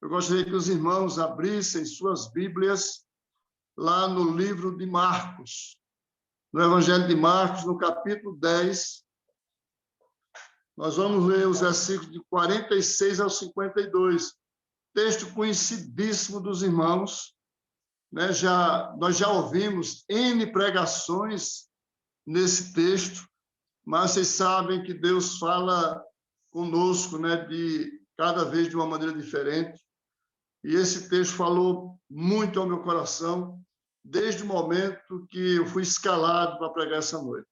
Eu gostaria que os irmãos abrissem suas Bíblias lá no livro de Marcos, no Evangelho de Marcos, no capítulo 10. Nós vamos ler os versículos de 46 ao 52. Texto conhecidíssimo dos irmãos, né? Nós já ouvimos N pregações nesse texto, mas vocês sabem que Deus fala conosco, né, cada vez de uma maneira diferente. E esse texto falou muito ao meu coração, desde o momento que eu fui escalado para pregar essa noite.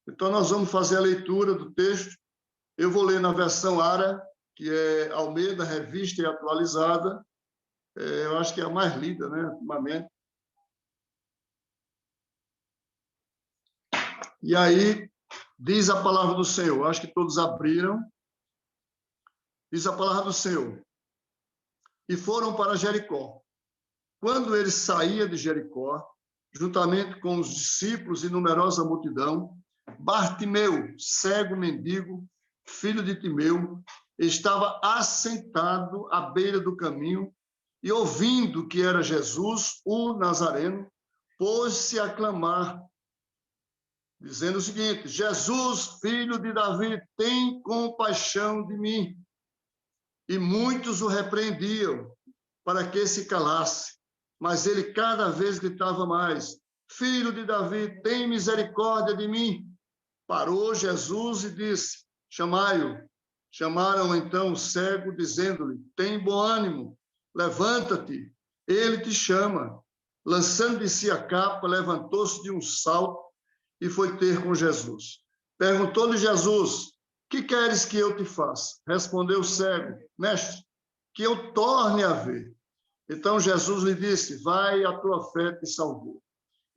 Então, nós vamos fazer a leitura do texto. Eu vou ler na versão ARA, que é Almeida, Revista e Atualizada. Eu acho que é a mais lida, né, ultimamente. E aí, diz a palavra do Senhor. Acho que todos abriram. Diz a palavra do Senhor. E foram para Jericó. Quando ele saía de Jericó, juntamente com os discípulos e numerosa multidão, Bartimeu, cego mendigo, filho de Timeu, estava assentado à beira do caminho e, ouvindo que era Jesus, o Nazareno, pôs-se a clamar, dizendo o seguinte: Jesus, filho de Davi, tem compaixão de mim. E muitos o repreendiam para que se calasse, mas ele cada vez gritava mais: Filho de Davi, tem misericórdia de mim. Parou Jesus e disse: Chamai-o. Chamaram então o cego, dizendo-lhe: Tem bom ânimo, levanta-te, ele te chama. Lançando de si a capa, levantou-se de um salto e foi ter com Jesus. Perguntou-lhe Jesus: Que queres que eu te faça? Respondeu o cego: Mestre, que eu torne a ver. Então Jesus lhe disse: Vai, a tua fé te salvou.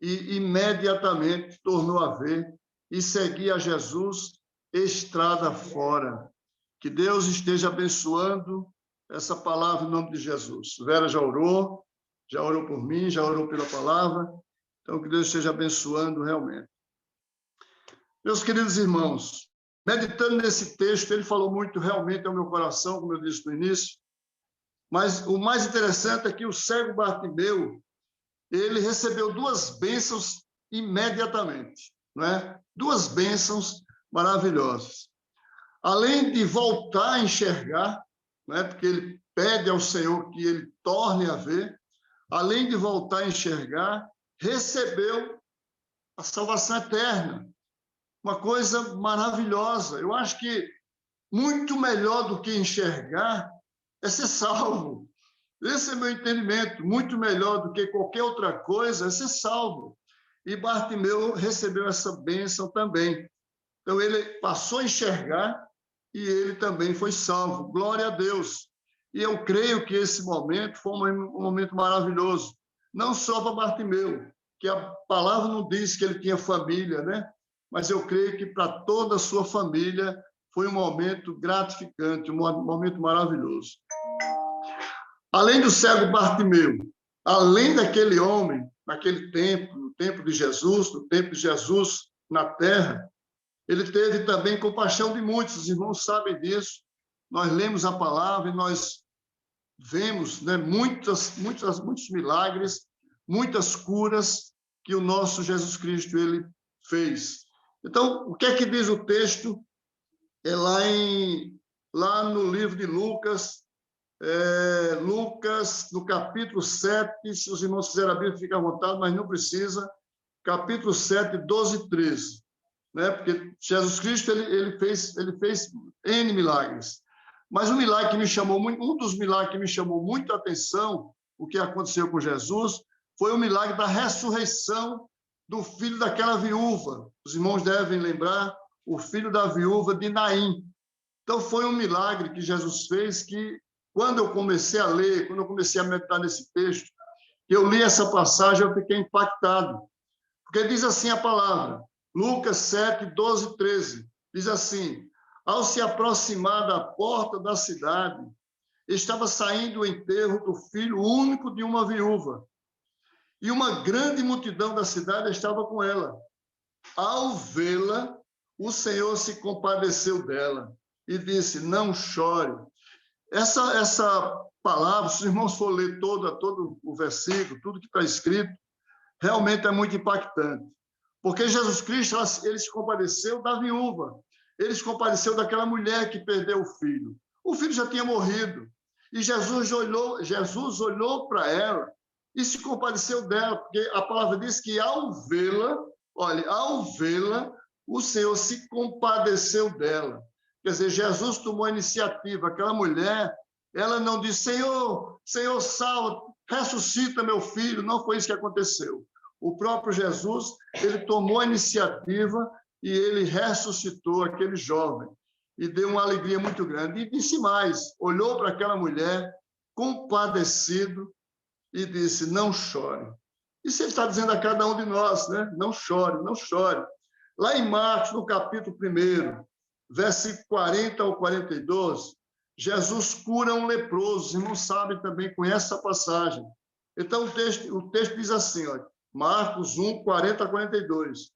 E imediatamente tornou a ver e seguia a Jesus estrada fora. Que Deus esteja abençoando essa palavra em nome de Jesus. Vera já orou por mim, já orou pela palavra. Então, que Deus esteja abençoando realmente. Meus queridos irmãos, meditando nesse texto, ele falou muito realmente ao meu coração, como eu disse no início, mas o mais interessante é que o cego Bartimeu, ele recebeu duas bênçãos imediatamente, não é? Duas bênçãos maravilhosas. Além de voltar a enxergar, não é? Porque ele pede ao Senhor que ele torne a ver, além de voltar a enxergar, recebeu a salvação eterna. Uma coisa maravilhosa. Eu acho que muito melhor do que enxergar é ser salvo. Esse é meu entendimento. Muito melhor do que qualquer outra coisa é ser salvo. E Bartimeu recebeu essa bênção também. Então, ele passou a enxergar e ele também foi salvo. Glória a Deus. E eu creio que esse momento foi um momento maravilhoso. Não só para Bartimeu, que a palavra não diz que ele tinha família, né? Mas eu creio que para toda a sua família foi um momento gratificante, um momento maravilhoso. Além do cego Bartimeu, além daquele homem, naquele tempo, no tempo de Jesus, no tempo de Jesus na terra, ele teve também compaixão de muitos, os irmãos sabem disso. Nós lemos a palavra e nós vemos, né, muitos milagres, muitas curas que o nosso Jesus Cristo ele fez. Então, o que é que diz o texto? É lá no livro de Lucas, Lucas, no capítulo 7, se os irmãos quiserem abrir, fica à vontade, mas não precisa, capítulo 7, 12 e 13, né? Porque Jesus Cristo ele fez N milagres, mas um dos milagres que me chamou muito a atenção, o que aconteceu com Jesus, foi o milagre da ressurreição do filho daquela viúva. Os irmãos devem lembrar, o filho da viúva de Naim. Então, foi um milagre que Jesus fez que, quando eu comecei a ler, quando eu comecei a meditar nesse texto, eu li essa passagem, eu fiquei impactado. Porque diz assim a palavra, Lucas 7, 12 e 13, diz assim: Ao se aproximar da porta da cidade, estava saindo o enterro do filho único de uma viúva, e uma grande multidão da cidade estava com ela. Ao vê-la, o Senhor se compadeceu dela e disse: Não chore. Essa palavras, se os irmãos for ler todo o versículo, tudo que está escrito, realmente é muito impactante. Porque Jesus Cristo, ele se compadeceu da viúva, ele se compadeceu daquela mulher que perdeu o filho. O filho já tinha morrido. E Jesus olhou para ela e se compadeceu dela, porque a palavra diz que ao vê-la, olha, ao vê-la, o Senhor se compadeceu dela. Quer dizer, Jesus tomou a iniciativa. Aquela mulher, ela não disse, Senhor, salva, ressuscita meu filho. Não foi isso que aconteceu. O próprio Jesus, ele tomou a iniciativa e ele ressuscitou aquele jovem e deu uma alegria muito grande. E disse mais, olhou para aquela mulher, compadecido, e disse, não chore. Isso ele está dizendo a cada um de nós, né? Não chore, não chore. Lá em Marcos, no capítulo 1, versículo 40 ao 42, Jesus cura um leproso. Os irmãos sabem também, conhecem essa passagem. Então, o texto diz assim, ó, Marcos 1, 40 a 42.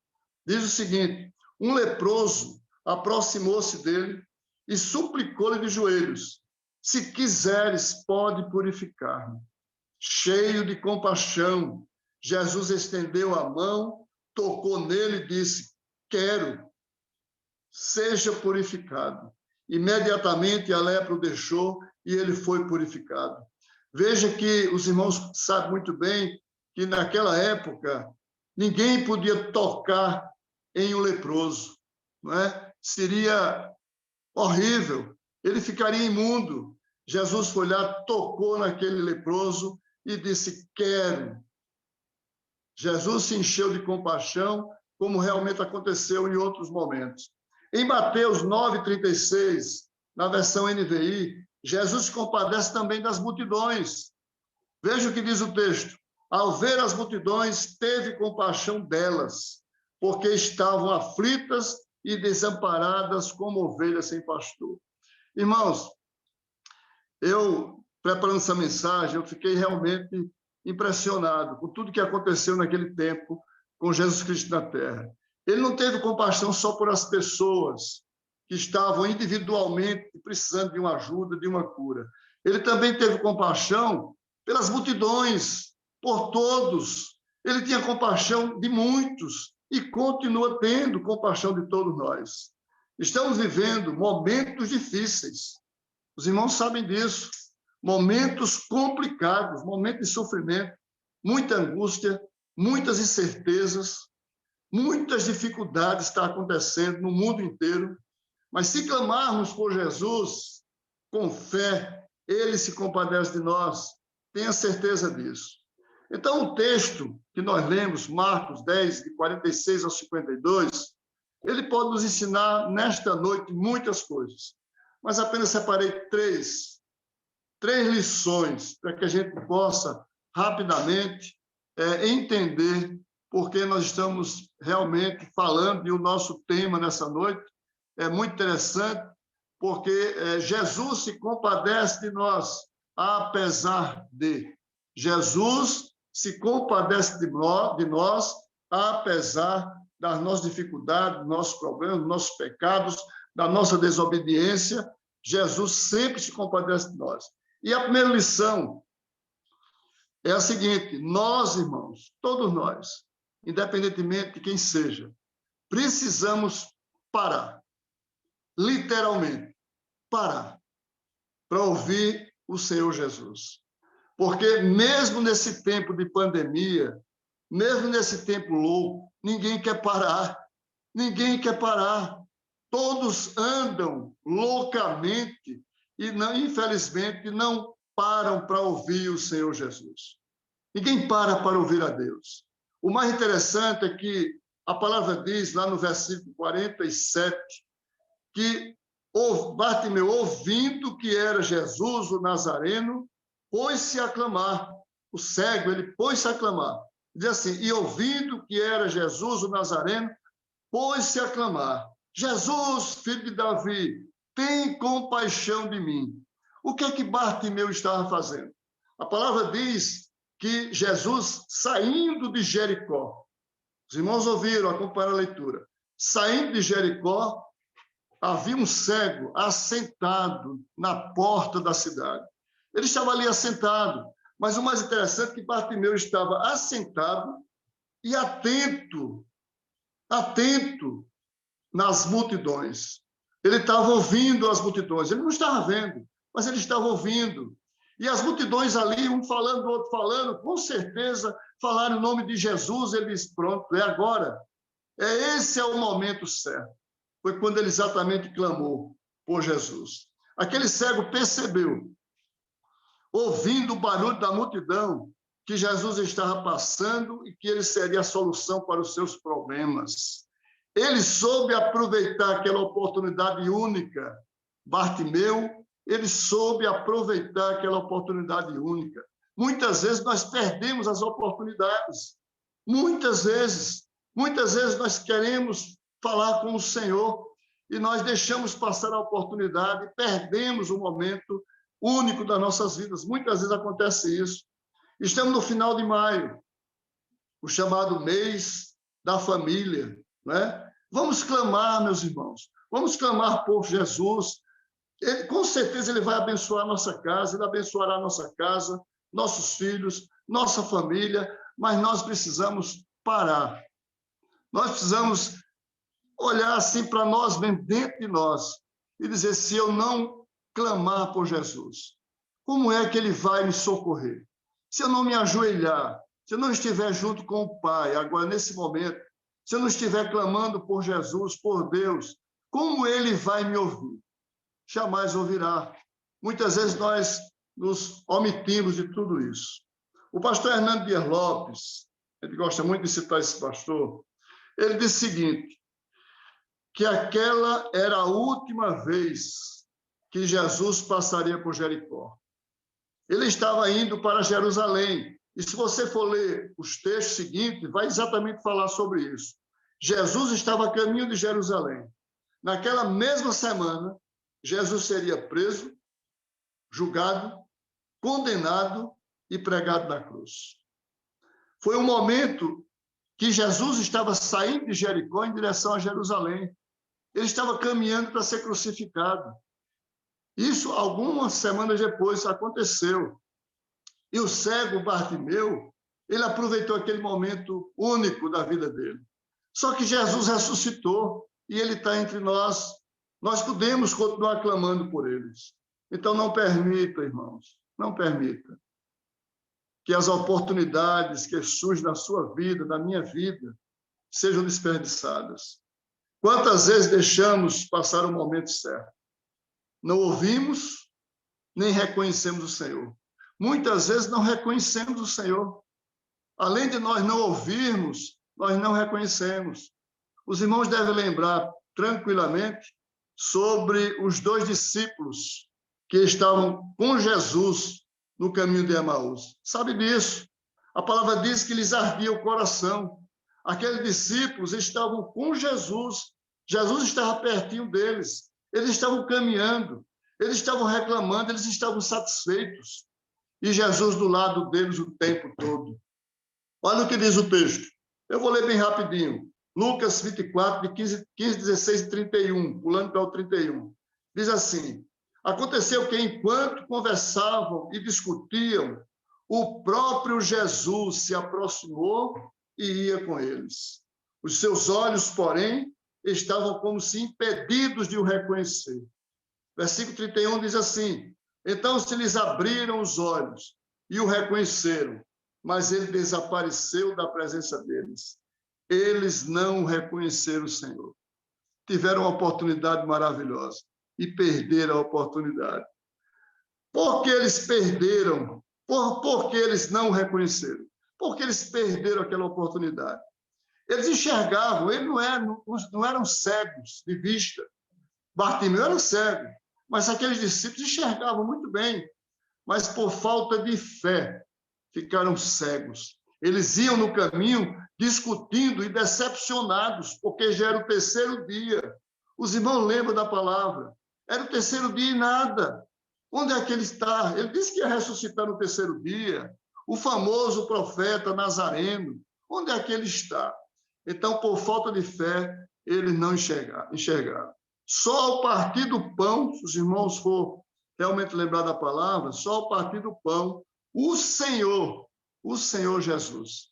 Diz o seguinte, um leproso aproximou-se dele e suplicou-lhe de joelhos, se quiseres, pode purificar-me. Cheio de compaixão, Jesus estendeu a mão, tocou nele e disse, quero, seja purificado. Imediatamente a lepra o deixou e ele foi purificado. Veja que os irmãos sabem muito bem que naquela época ninguém podia tocar em um leproso, não é? Seria horrível, ele ficaria imundo. Jesus foi lá, tocou naquele leproso e disse, quero. Jesus se encheu de compaixão, como realmente aconteceu em outros momentos. Em Mateus 9,36, na versão NVI, Jesus se compadece também das multidões. Veja o que diz o texto. Ao ver as multidões, teve compaixão delas, porque estavam aflitas e desamparadas como ovelhas sem pastor. Irmãos, eu, preparando essa mensagem, eu fiquei realmente impressionado com tudo que aconteceu naquele tempo com Jesus Cristo na Terra. Ele não teve compaixão só por as pessoas que estavam individualmente precisando de uma ajuda, de uma cura. Ele também teve compaixão pelas multidões, por todos. Ele tinha compaixão de muitos e continua tendo compaixão de todos nós. Estamos vivendo momentos difíceis. Os irmãos sabem disso. Momentos complicados, momentos de sofrimento, muita angústia, muitas incertezas, muitas dificuldades estão acontecendo no mundo inteiro. Mas se clamarmos por Jesus com fé, ele se compadece de nós. Tenha certeza disso. Então, o texto que nós lemos, Marcos 10, de 46 ao 52, ele pode nos ensinar nesta noite muitas coisas. Mas apenas separei três lições para que a gente possa rapidamente entender porque nós estamos realmente falando, e o nosso tema nessa noite é muito interessante, porque Jesus se compadece de nós, apesar de. Jesus se compadece de nós, apesar das nossas dificuldades, dos nossos problemas, dos nossos pecados, da nossa desobediência. Jesus sempre se compadece de nós. E a primeira lição é a seguinte: nós, irmãos, todos nós, independentemente de quem seja, precisamos parar, literalmente, parar, para ouvir o Senhor Jesus. Porque mesmo nesse tempo de pandemia, mesmo nesse tempo louco, ninguém quer parar, ninguém quer parar. Todos andam loucamente e, não, infelizmente, não param para ouvir o Senhor Jesus. Ninguém para ouvir a Deus. O mais interessante é que a palavra diz, lá no versículo 47, que Bartimeu, ouvindo que era Jesus o Nazareno, pôs-se a clamar. O cego, ele pôs-se a clamar. Diz assim, e ouvindo que era Jesus o Nazareno, pôs-se a clamar. Jesus, filho de Davi, tem compaixão de mim. O que é que Bartimeu estava fazendo? A palavra diz que Jesus, saindo de Jericó, os irmãos ouviram, acompanharam a leitura, saindo de Jericó, havia um cego assentado na porta da cidade. Ele estava ali assentado. Mas o mais interessante é que Bartimeu estava assentado e atento nas multidões. Ele estava ouvindo as multidões. Ele não estava vendo, mas ele estava ouvindo. E as multidões ali, um falando, o outro falando, com certeza falaram o nome de Jesus. Ele disse, pronto, é agora. Esse é o momento certo. Foi quando ele exatamente clamou por Jesus. Aquele cego percebeu, ouvindo o barulho da multidão, que Jesus estava passando e que ele seria a solução para os seus problemas. Ele soube aproveitar aquela oportunidade única. Bartimeu, ele soube aproveitar aquela oportunidade única. Muitas vezes nós perdemos as oportunidades. Muitas vezes nós queremos falar com o Senhor e nós deixamos passar a oportunidade, perdemos o momento único das nossas vidas. Muitas vezes acontece isso. Estamos no final de maio, o chamado mês da família, né? Vamos clamar, meus irmãos, vamos clamar por Jesus. Ele, com certeza ele vai abençoar a nossa casa, ele abençoará a nossa casa, nossos filhos, nossa família, mas nós precisamos parar. Nós precisamos olhar assim para nós, mesmo dentro de nós, e dizer, se eu não clamar por Jesus, como é que ele vai me socorrer? Se eu não me ajoelhar, se eu não estiver junto com o Pai, agora nesse momento, se eu não estiver clamando por Jesus, por Deus, como ele vai me ouvir? Jamais ouvirá. Muitas vezes nós nos omitimos de tudo isso. O pastor Hernando Dias Lopes, ele gosta muito de citar esse pastor, ele diz o seguinte, que aquela era a última vez que Jesus passaria por Jericó. Ele estava indo para Jerusalém. E se você for ler os textos seguintes, vai exatamente falar sobre isso. Jesus estava a caminho de Jerusalém. Naquela mesma semana, Jesus seria preso, julgado, condenado e pregado na cruz. Foi um momento que Jesus estava saindo de Jericó em direção a Jerusalém. Ele estava caminhando para ser crucificado. Isso, algumas semanas depois, aconteceu. E o cego Bartimeu, ele aproveitou aquele momento único da vida dele. Só que Jesus ressuscitou e ele está entre nós. Nós podemos continuar clamando por eles. Então, não permita, irmãos, não permita que as oportunidades que surgem na sua vida, na minha vida, sejam desperdiçadas. Quantas vezes deixamos passar o momento certo? Não ouvimos, nem reconhecemos o Senhor. Muitas vezes não reconhecemos o Senhor. Além de nós não ouvirmos, nós não reconhecemos. Os irmãos devem lembrar tranquilamente sobre os 2 discípulos que estavam com Jesus no caminho de Emaús. Sabe disso? A palavra diz que lhes ardia o coração. Aqueles discípulos estavam com Jesus. Jesus estava pertinho deles. Eles estavam caminhando. Eles estavam reclamando. Eles estavam satisfeitos. E Jesus do lado deles o tempo todo. Olha o que diz o texto. Eu vou ler bem rapidinho. Lucas 24, de 15, 16 e 31, pulando para o 31. Diz assim, aconteceu que, enquanto conversavam e discutiam, o próprio Jesus se aproximou e ia com eles. Os seus olhos, porém, estavam como se impedidos de o reconhecer. Versículo 31 diz assim, então se lhes abriram os olhos e o reconheceram, mas ele desapareceu da presença deles. Eles não reconheceram o Senhor. Tiveram uma oportunidade maravilhosa e perderam a oportunidade. Por que eles perderam? Por que eles não reconheceram? Porque eles perderam aquela oportunidade. Eles enxergavam, eles não eram cegos de vista. Bartimeu era cego, mas aqueles discípulos enxergavam muito bem, mas por falta de fé ficaram cegos. Eles iam no caminho discutindo e decepcionados, porque já era o 3º dia. Os irmãos lembram da palavra. Era o 3º dia e nada. Onde é que ele está? Ele disse que ia ressuscitar no 3º dia. O famoso profeta Nazareno. Onde é que ele está? Então, por falta de fé, eles não enxergaram. Só ao partir do pão, se os irmãos for realmente lembrar da palavra, só ao partir do pão, o Senhor Jesus,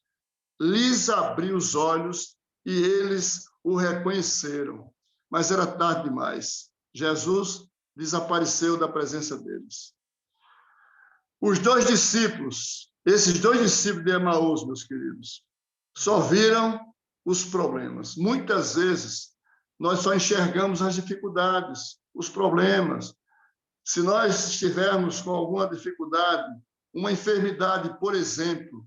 lhes abriu os olhos e eles o reconheceram. Mas era tarde demais. Jesus desapareceu da presença deles. Os dois discípulos, esses dois discípulos de Emaús, meus queridos, só viram os problemas. Muitas vezes, nós só enxergamos as dificuldades, os problemas. Se nós estivermos com alguma dificuldade, uma enfermidade, por exemplo,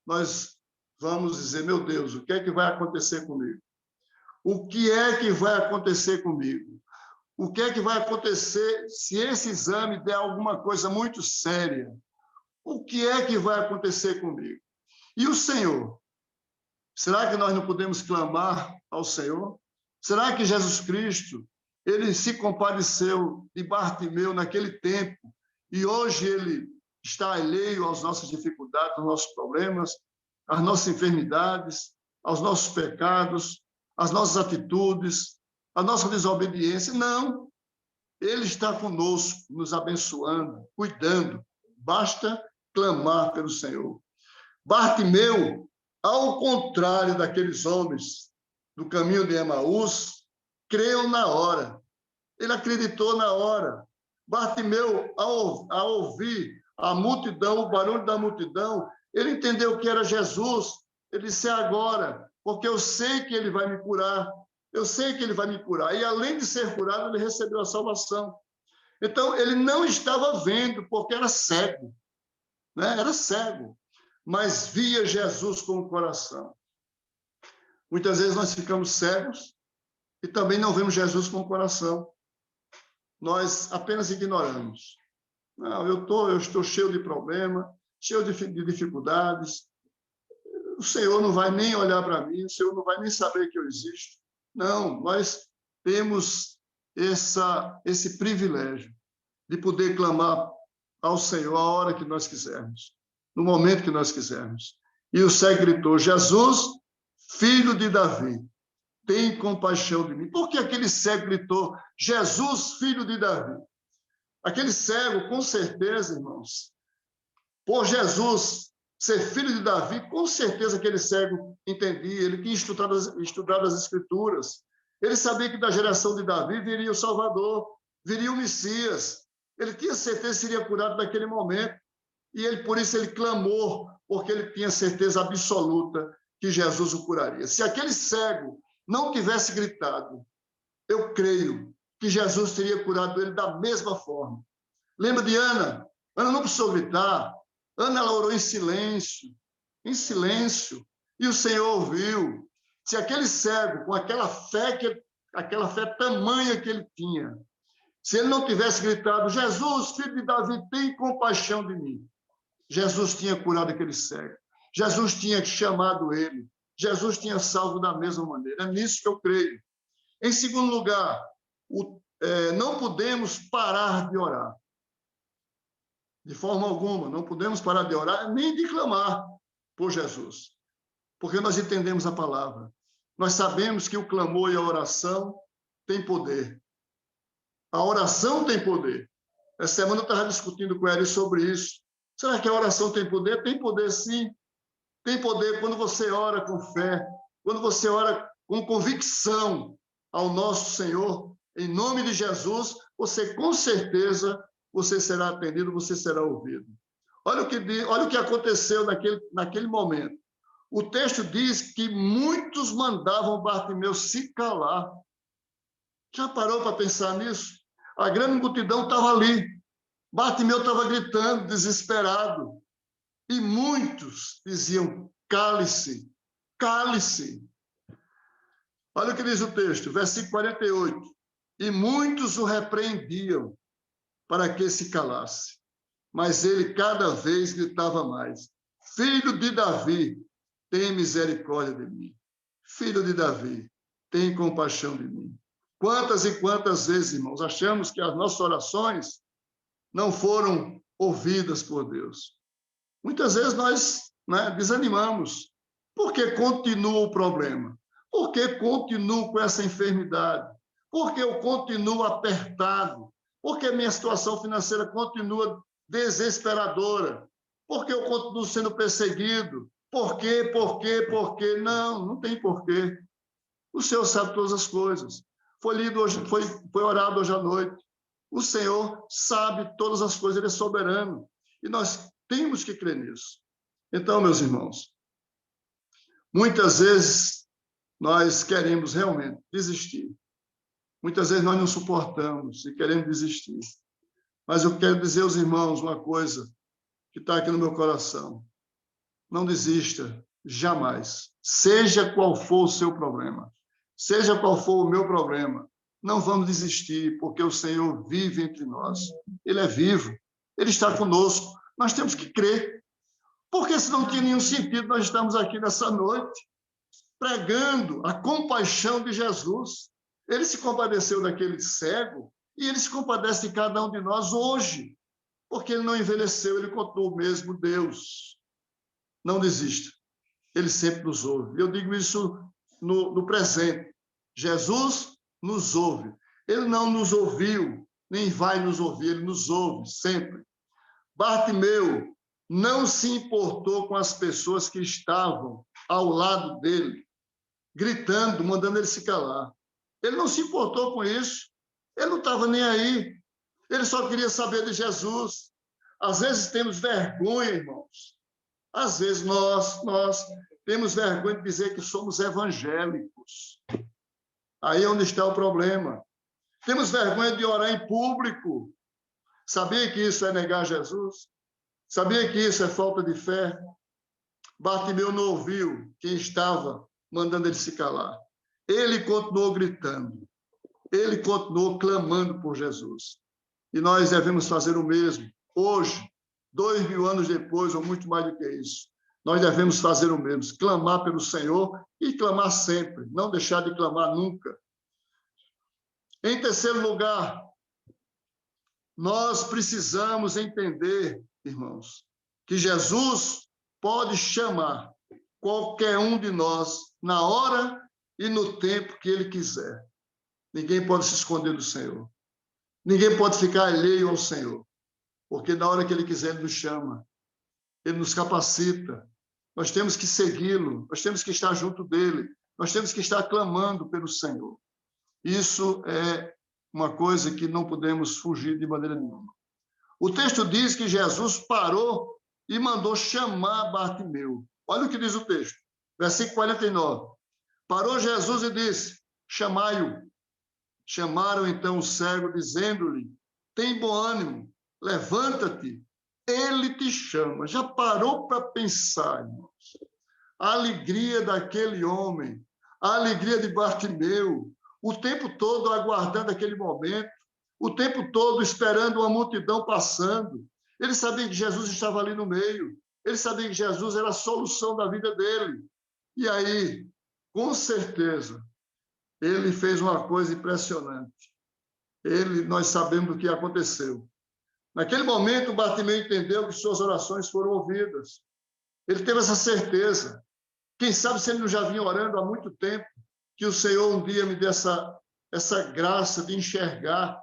nós vamos dizer, meu Deus, o que é que vai acontecer comigo? O que é que vai acontecer comigo? O que é que vai acontecer se esse exame der alguma coisa muito séria? O que é que vai acontecer comigo? E o Senhor? Será que nós não podemos clamar ao Senhor? Será que Jesus Cristo, ele se compadeceu de Bartimeu naquele tempo e hoje ele está alheio às nossas dificuldades, aos nossos problemas, às nossas enfermidades, aos nossos pecados, às nossas atitudes, à nossa desobediência? Não. Ele está conosco, nos abençoando, cuidando. Basta clamar pelo Senhor. Bartimeu, ao contrário daqueles homens do caminho de Emaús, creu na hora. Ele acreditou na hora. Bartimeu, ao ouvir a multidão, o barulho da multidão, ele entendeu que era Jesus. Ele disse, agora, porque eu sei que ele vai me curar. Eu sei que ele vai me curar. E além de ser curado, ele recebeu a salvação. Então, ele não estava vendo, porque era cego. Né? Era cego. Mas via Jesus com o coração. Muitas vezes nós ficamos cegos e também não vemos Jesus com o coração. Nós apenas ignoramos. Não, eu estou cheio de problema, cheio de dificuldades. O Senhor não vai nem olhar para mim, o Senhor não vai nem saber que eu existo. Não, nós temos esse privilégio de poder clamar ao Senhor a hora que nós quisermos, no momento que nós quisermos. E o cego gritou, Jesus, filho de Davi, tem compaixão de mim. Por que aquele cego gritou, Jesus, filho de Davi? Aquele cego, com certeza, irmãos, por Jesus ser filho de Davi, com certeza aquele cego entendia, ele tinha estudado as Escrituras, ele sabia que da geração de Davi viria o Salvador, viria o Messias, ele tinha certeza que seria curado naquele momento, e ele, por isso ele clamou, porque ele tinha certeza absoluta que Jesus o curaria. Se aquele cego não tivesse gritado, eu creio que Jesus teria curado ele da mesma forma. Lembra de Ana? Ana não precisou gritar. Ana, ela orou em silêncio, e o Senhor ouviu. Se aquele cego, com aquela fé tamanha que ele tinha, se ele não tivesse gritado, Jesus, filho de Davi, tem compaixão de mim, Jesus tinha curado aquele cego. Jesus tinha chamado ele. Jesus tinha salvo da mesma maneira. É nisso que eu creio. Em segundo lugar, não podemos parar de orar. De forma alguma, não podemos parar de orar, nem de clamar por Jesus. Porque nós entendemos a palavra. Nós sabemos que o clamor e a oração têm poder. A oração tem poder. Essa semana eu estava discutindo com ele sobre isso. Será que a oração tem poder? Tem poder, sim. Tem poder quando você ora com fé, quando você ora com convicção ao nosso Senhor, em nome de Jesus, você com certeza você será atendido, você será ouvido. Olha o que aconteceu naquele momento. O texto diz que muitos mandavam Bartimeu se calar. Já parou para pensar nisso? A grande multidão estava ali. Bartimeu estava gritando, desesperado. E muitos diziam, cale-se, cale-se. Olha o que diz o texto, versículo 48. E muitos o repreendiam para que se calasse. Mas ele cada vez gritava mais, filho de Davi, tem misericórdia de mim. Filho de Davi, tem compaixão de mim. Quantas e quantas vezes, irmãos, achamos que as nossas orações não foram ouvidas por Deus. Muitas vezes nós desanimamos. Por que continua o problema? Por que continuo com essa enfermidade? Por que eu continuo apertado? Porque minha situação financeira continua desesperadora? Porque eu continuo sendo perseguido? Por quê? Por quê? Por quê? Não, não tem porquê. O Senhor sabe todas as coisas. Foi lido hoje, foi orado hoje à noite. O Senhor sabe todas as coisas, Ele é soberano. E nós temos que crer nisso. Então, meus irmãos, muitas vezes nós queremos realmente desistir. Muitas vezes nós não suportamos e queremos desistir. Mas eu quero dizer aos irmãos uma coisa que está aqui no meu coração. Não desista, jamais. Seja qual for o seu problema, seja qual for o meu problema, não vamos desistir, porque o Senhor vive entre nós. Ele é vivo, Ele está conosco. Nós temos que crer, porque senão não tinha nenhum sentido nós estamos aqui nessa noite pregando a compaixão de Jesus. Ele se compadeceu daquele cego e Ele se compadece de cada um de nós hoje, porque Ele não envelheceu, Ele continua o mesmo Deus. Não desista, Ele sempre nos ouve. Eu digo isso no presente. Jesus nos ouve. Ele não nos ouviu, nem vai nos ouvir, Ele nos ouve sempre. Bartimeu não se importou com as pessoas que estavam ao lado dele, gritando, mandando ele se calar. Ele não se importou com isso. Ele não estava nem aí. Ele só queria saber de Jesus. Às vezes temos vergonha, irmãos. Às vezes nós temos vergonha de dizer que somos evangélicos. Aí é onde está o problema. Temos vergonha de orar em público. Sabia que isso é negar Jesus? Sabia que isso é falta de fé? Bartimeu não ouviu quem estava mandando ele se calar. Ele continuou gritando. Ele continuou clamando por Jesus. E nós devemos fazer o mesmo. Hoje, 2000 anos depois, ou muito mais do que isso, nós devemos fazer o mesmo. Clamar pelo Senhor e clamar sempre. Não deixar de clamar nunca. Em terceiro lugar, nós precisamos entender, irmãos, que Jesus pode chamar qualquer um de nós na hora e no tempo que Ele quiser. Ninguém pode se esconder do Senhor. Ninguém pode ficar alheio ao Senhor, porque na hora que Ele quiser, Ele nos chama. Ele nos capacita. Nós temos que segui-lo, nós temos que estar junto dEle, nós temos que estar clamando pelo Senhor. Isso é uma coisa que não podemos fugir de maneira nenhuma. O texto diz que Jesus parou e mandou chamar Bartimeu. Olha o que diz o texto, versículo 49. Parou Jesus e disse, chamai-o. Chamaram então o cego, dizendo-lhe, tem bom ânimo, levanta-te, ele te chama. Já parou para pensar, irmãos? A alegria daquele homem, a alegria de Bartimeu, o tempo todo aguardando aquele momento, o tempo todo esperando uma multidão passando. Ele sabia que Jesus estava ali no meio, ele sabia que Jesus era a solução da vida dele. E aí, com certeza, ele fez uma coisa impressionante. Nós sabemos o que aconteceu. Naquele momento, Bartimeu entendeu que suas orações foram ouvidas. Ele teve essa certeza. Quem sabe se ele não já vinha orando há muito tempo, que o Senhor um dia me dê essa graça de enxergar,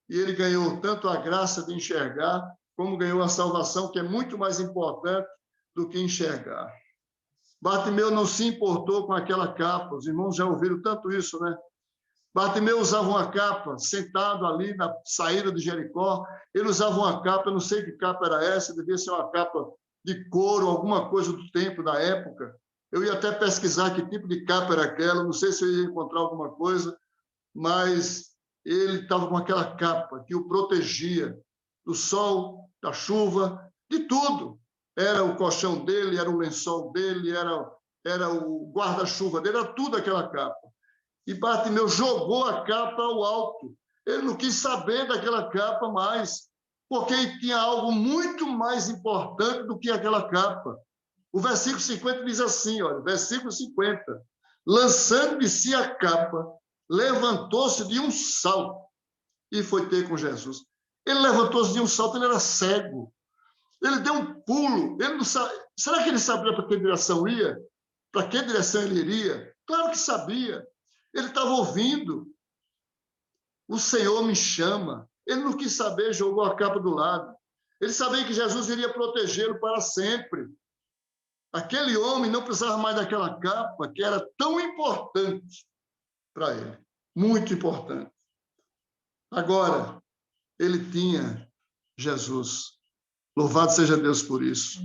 e ele ganhou tanto a graça de enxergar, como ganhou a salvação, que é muito mais importante do que enxergar. Bartimeu não se importou com aquela capa, os irmãos já ouviram tanto isso, né? Bartimeu usava uma capa, sentado ali na saída de Jericó, ele usava uma capa, eu não sei que capa era essa, devia ser uma capa de couro, alguma coisa do tempo, da época. Eu ia até pesquisar que tipo de capa era aquela, não sei se eu ia encontrar alguma coisa, mas ele estava com aquela capa que o protegia do sol, da chuva, de tudo. Era o colchão dele, era o lençol dele, era o guarda-chuva dele, era tudo aquela capa. E Bartimeu jogou a capa ao alto. Ele não quis saber daquela capa mais, porque tinha algo muito mais importante do que aquela capa. O versículo 50 diz assim, olha, versículo 50. Lançando de si a capa, levantou-se de um salto e foi ter com Jesus. Ele levantou-se de um salto, ele era cego. Ele deu um pulo. Ele não sabe, será que ele sabia para que direção ia? Para que direção ele iria? Claro que sabia. Ele estava ouvindo. O Senhor me chama. Ele não quis saber, jogou a capa do lado. Ele sabia que Jesus iria protegê-lo para sempre. Aquele homem não precisava mais daquela capa, que era tão importante para ele. Muito importante. Agora, ele tinha Jesus. Louvado seja Deus por isso.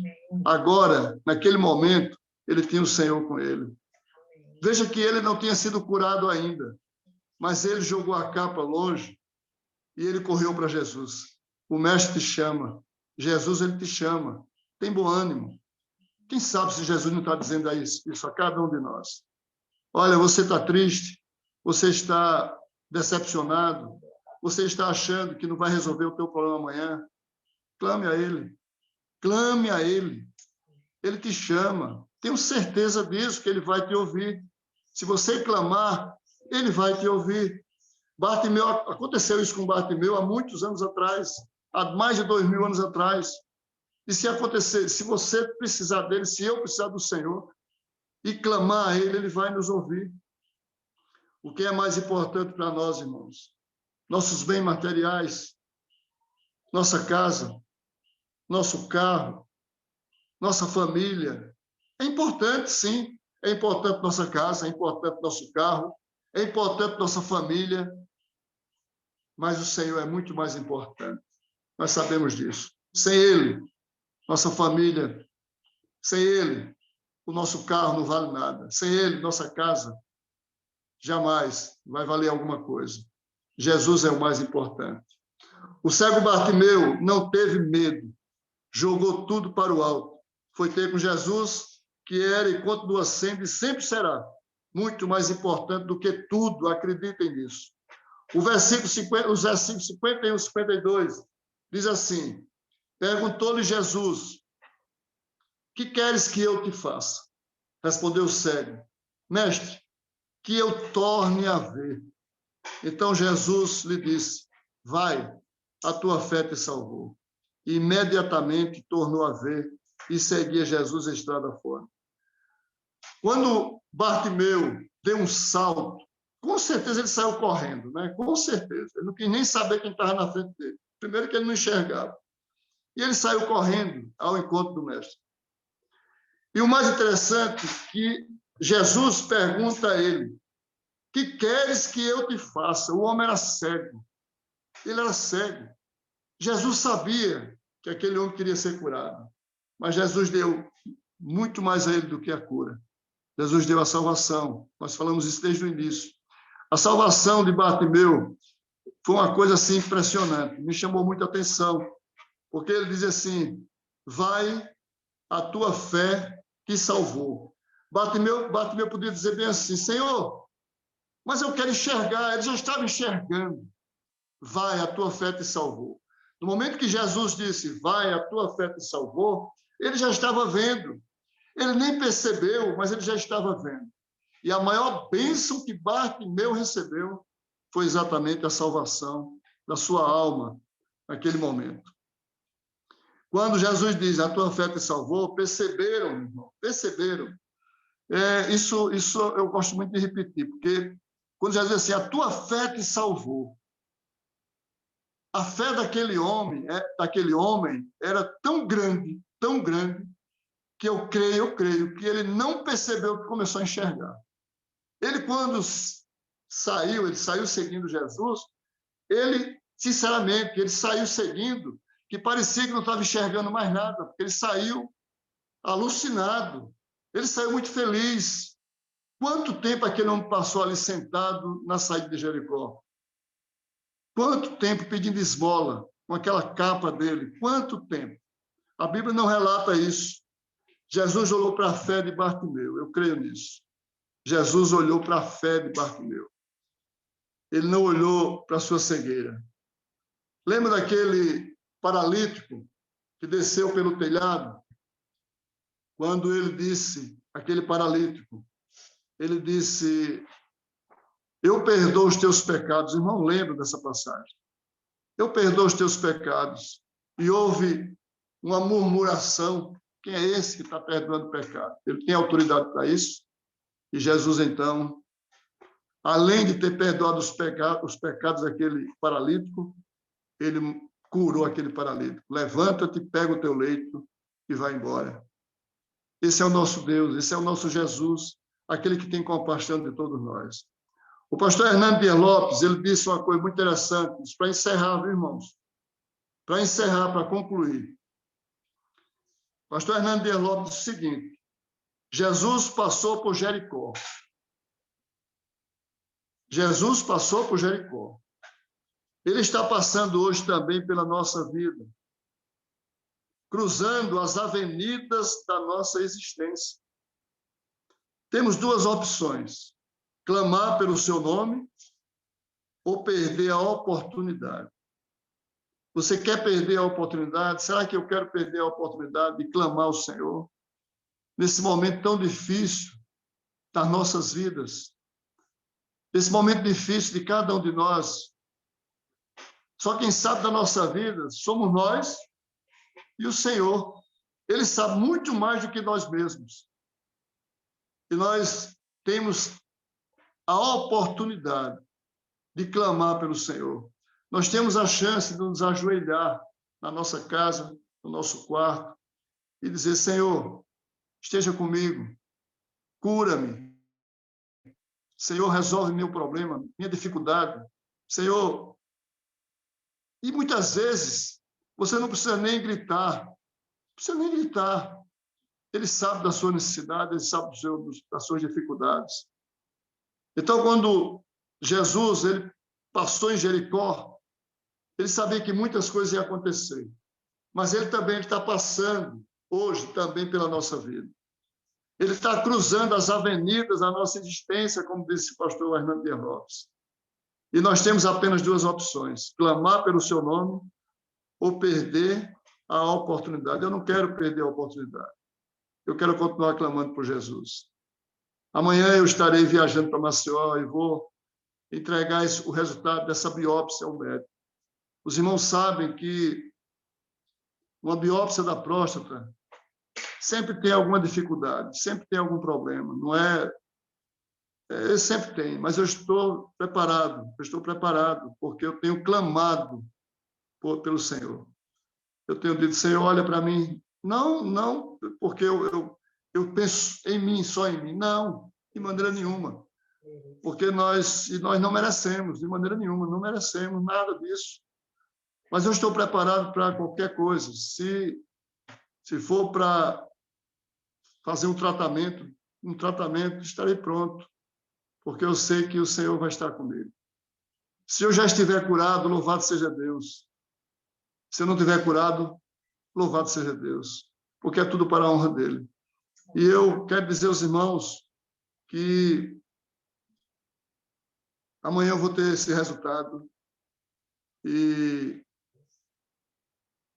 Agora, naquele momento, ele tinha o Senhor com ele. Veja que ele não tinha sido curado ainda, mas ele jogou a capa longe e ele correu para Jesus. O mestre te chama. Jesus, ele te chama. Tem bom ânimo. Quem sabe se Jesus não está dizendo isso a cada um de nós. Olha, você está triste, você está decepcionado, você está achando que não vai resolver o teu problema amanhã. Clame a Ele. Clame a Ele. Ele te chama. Tenho certeza disso, que Ele vai te ouvir. Se você clamar, Ele vai te ouvir. Bartimeu, aconteceu isso com Bartimeu há muitos anos atrás, há mais de 2000 anos atrás. E se acontecer, se você precisar dele, se eu precisar do Senhor, e clamar a Ele, Ele vai nos ouvir. O que é mais importante para nós, irmãos? Nossos bens materiais, nossa casa, nosso carro, nossa família. É importante, sim. É importante nossa casa, é importante nosso carro, é importante nossa família. Mas o Senhor é muito mais importante. Nós sabemos disso. Sem Ele, nossa família, sem Ele, o nosso carro não vale nada. Sem Ele, nossa casa jamais vai valer alguma coisa. Jesus é o mais importante. O cego Bartimeu não teve medo, jogou tudo para o alto. Foi ter com Jesus, que era e continua sendo e sempre será muito mais importante do que tudo, acreditem nisso. Os versículos 51 e 52 diz assim: perguntou-lhe Jesus: que queres que eu te faça? Respondeu o cego: mestre, que eu torne a ver. Então Jesus lhe disse: vai, a tua fé te salvou. E imediatamente tornou a ver e seguia Jesus a estrada fora. Quando Bartimeu deu um salto, com certeza ele saiu correndo, né? Com certeza. Ele não quis nem saber quem estava na frente dele. Primeiro que ele não enxergava. E ele saiu correndo ao encontro do mestre. E o mais interessante é que Jesus pergunta a ele: que queres que eu te faça? O homem era cego. Ele era cego. Jesus sabia que aquele homem queria ser curado. Mas Jesus deu muito mais a ele do que a cura. Jesus deu a salvação. Nós falamos isso desde o início. A salvação de Bartimeu foi uma coisa assim impressionante. Me chamou muita atenção. Porque ele diz assim: vai, a tua fé te salvou. Bartimeu podia dizer bem assim: Senhor, mas eu quero enxergar. Ele já estava enxergando. Vai, a tua fé te salvou. No momento que Jesus disse: vai, a tua fé te salvou, ele já estava vendo. Ele nem percebeu, mas ele já estava vendo. E a maior bênção que Bartimeu recebeu foi exatamente a salvação da sua alma naquele momento. Quando Jesus diz: a tua fé te salvou, perceberam, irmão? Perceberam? Isso eu gosto muito de repetir, porque quando Jesus diz assim: a tua fé te salvou, a fé daquele homem era tão grande, que eu creio que ele não percebeu que começou a enxergar. Ele, quando saiu, ele saiu seguindo Jesus, sinceramente, ele saiu seguindo, que parecia que não estava enxergando mais nada, porque ele saiu alucinado, ele saiu muito feliz. Quanto tempo aquele homem passou ali sentado na saída de Jericó? Quanto tempo pedindo esmola com aquela capa dele? Quanto tempo? A Bíblia não relata isso. Jesus olhou para a fé de Bartimeu, eu creio nisso. Jesus olhou para a fé de Bartimeu. Ele não olhou para a sua cegueira. Lembra daquele paralítico que desceu pelo telhado? Quando ele disse, aquele paralítico, ele disse: eu perdoo os teus pecados. Irmão, lembra dessa passagem? Eu perdoo os teus pecados. E houve uma murmuração. Quem é esse que está perdoando o pecado? Ele tem autoridade para isso? E Jesus, então, além de ter perdoado os pecados daquele paralítico, ele curou aquele paralítico. Levanta-te, pega o teu leito e vai embora. Esse é o nosso Deus, esse é o nosso Jesus, aquele que tem compaixão de todos nós. O pastor Hernando Dias Lopes, ele disse uma coisa muito interessante, para encerrar, viu, irmãos? Para encerrar, para concluir. O pastor Hernando Dias Lopes disse o seguinte: Jesus passou por Jericó. Jesus passou por Jericó. Ele está passando hoje também pela nossa vida, cruzando as avenidas da nossa existência. Temos duas opções: clamar pelo seu nome ou perder a oportunidade. Você quer perder a oportunidade? Será que eu quero perder a oportunidade de clamar ao Senhor nesse momento tão difícil das nossas vidas? Esse momento difícil de cada um de nós. Só quem sabe da nossa vida somos nós e o Senhor. Ele sabe muito mais do que nós mesmos. E nós temos a oportunidade de clamar pelo Senhor. Nós temos a chance de nos ajoelhar na nossa casa, no nosso quarto, e dizer: Senhor, esteja comigo, cura-me. Senhor, resolve meu problema, minha dificuldade. Senhor, e muitas vezes você não precisa nem gritar, não precisa nem gritar. Ele sabe da sua necessidade, ele sabe das suas dificuldades. Então, quando Jesus ele passou em Jericó, ele sabia que muitas coisas iam acontecer, mas ele também está passando hoje também pela nossa vida. Ele está cruzando as avenidas da nossa existência, como disse o pastor Hernando Dias Lopes. E nós temos apenas duas opções: clamar pelo seu nome ou perder a oportunidade. Eu não quero perder a oportunidade. Eu quero continuar clamando por Jesus. Amanhã eu estarei viajando para Maceió e vou entregar o resultado dessa biópsia ao médico. Os irmãos sabem que uma biópsia da próstata sempre tem alguma dificuldade, sempre tem algum problema. Não é... sempre tem, mas eu estou preparado, porque eu tenho clamado pelo Senhor. Eu tenho dito: Senhor, olha para mim. Não, porque eu penso em mim, só em mim. Não, de maneira nenhuma. Porque nós não merecemos, de maneira nenhuma, não merecemos nada disso. Mas eu estou preparado para qualquer coisa. Se for para fazer um tratamento, estarei pronto, porque eu sei que o Senhor vai estar comigo. Se eu já estiver curado, louvado seja Deus. Se eu não estiver curado, louvado seja Deus, porque é tudo para a honra dele. E eu quero dizer aos irmãos que amanhã eu vou ter esse resultado e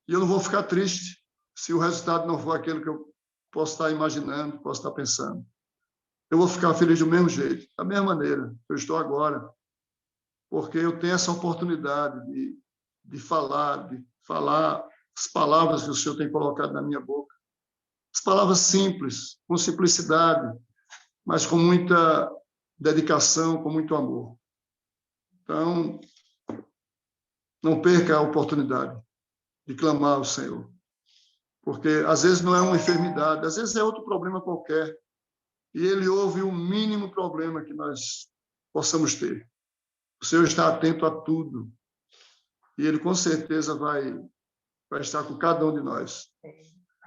eu não vou ficar triste se o resultado não for aquele que eu posso estar imaginando, posso estar pensando. Eu vou ficar feliz do mesmo jeito, da mesma maneira que eu estou agora, porque eu tenho essa oportunidade de falar as palavras que o Senhor tem colocado na minha boca. As palavras simples, com simplicidade, mas com muita dedicação, com muito amor. Então, não perca a oportunidade de clamar ao Senhor, porque às vezes não é uma enfermidade, às vezes é outro problema qualquer, e Ele ouve o mínimo problema que nós possamos ter. O Senhor está atento a tudo, e Ele com certeza vai estar com cada um de nós.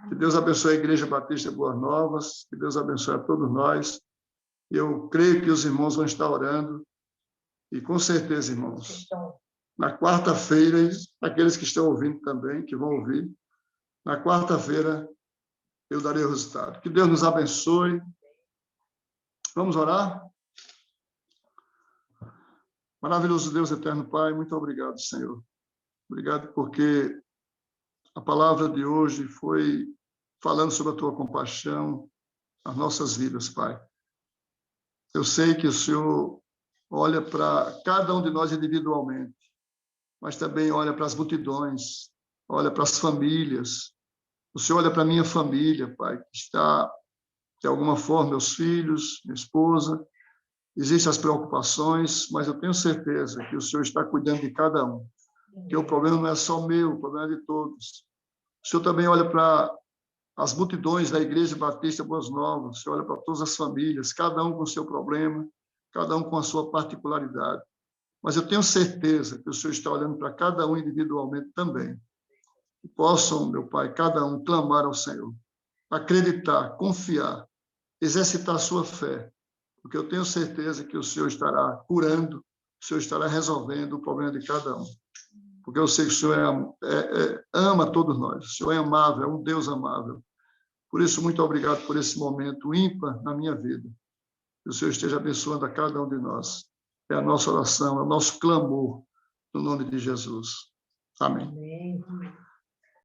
Que Deus abençoe a Igreja Batista Boas Novas, que Deus abençoe a todos nós. Eu creio que os irmãos vão estar orando, e com certeza, irmãos, na quarta-feira, aqueles que estão ouvindo também, que vão ouvir, na quarta-feira eu darei o resultado. Que Deus nos abençoe. Vamos orar? Maravilhoso Deus, eterno Pai, muito obrigado, Senhor. Obrigado porque a palavra de hoje foi falando sobre a Tua compaixão, as nossas vidas, Pai. Eu sei que o Senhor olha para cada um de nós individualmente, mas também olha para as multidões, olha para as famílias. O Senhor olha para a minha família, Pai, que está, de alguma forma, meus filhos, minha esposa. Existem as preocupações, mas eu tenho certeza que o Senhor está cuidando de cada um. Porque o problema não é só meu, o problema é de todos. O Senhor também olha para as multidões da Igreja Batista Boas Novas, o Senhor olha para todas as famílias, cada um com o seu problema, cada um com a sua particularidade. Mas eu tenho certeza que o Senhor está olhando para cada um individualmente também. Que possam, meu Pai, cada um clamar ao Senhor, acreditar, confiar, exercitar a sua fé, porque eu tenho certeza que o Senhor estará curando, o Senhor estará resolvendo o problema de cada um. Porque eu sei que o Senhor ama todos nós, o Senhor é amável, é um Deus amável. Por isso, muito obrigado por esse momento ímpar na minha vida. Que o Senhor esteja abençoando a cada um de nós. É a nossa oração, é o nosso clamor, no nome de Jesus. Amém.